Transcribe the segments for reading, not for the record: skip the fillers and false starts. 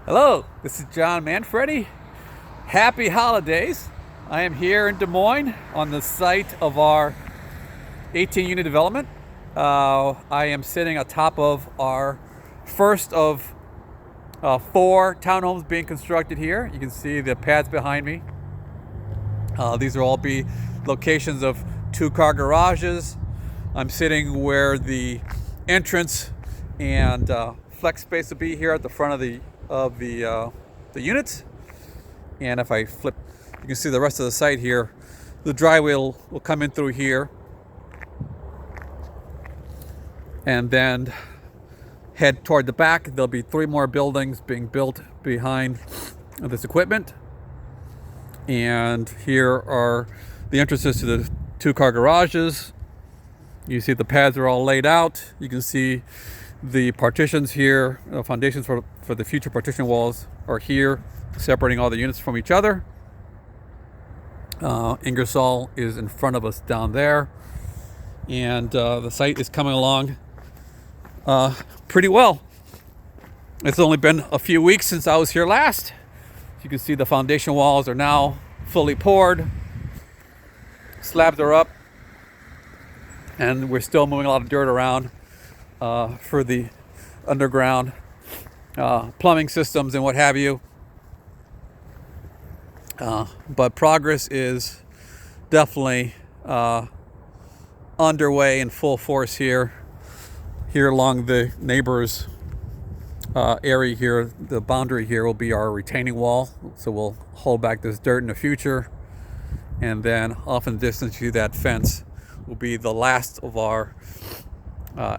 Hello, this is John Manfredy. Happy holidays. I am here in Des Moines on the site of our 18-unit development. I am sitting atop of our first of 4 townhomes being constructed here. You can see the pads behind me. These will all be locations of 2-car garages. I'm sitting where the entrance and flex space will be here at the front of the units. And if I flip, you can see the rest of the site here. The driveway will come in through here and then head toward the back. There'll be 3 more buildings being built behind this equipment. And here are the entrances to the 2-car garages. You see the pads are all laid out. You can see the partitions here, foundations for the future partition walls are here, separating all the units from each other. Ingersoll is in front of us down there. And the site is coming along pretty well. It's only been a few weeks since I was here last. You can see the foundation walls are now fully poured. Slabs are up. And we're still moving a lot of dirt around for the underground plumbing systems and what have you. But progress is definitely underway in full force here along the neighbors area here. The boundary here will be our retaining wall, so we'll hold back this dirt in the future. And then off in the distance, you see that fence will be the last of our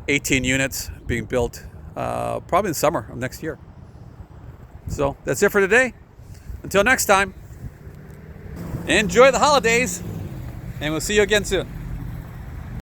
18 units being built probably in the summer of next year. So that's it for today. Until next time, enjoy the holidays, and we'll see you again soon.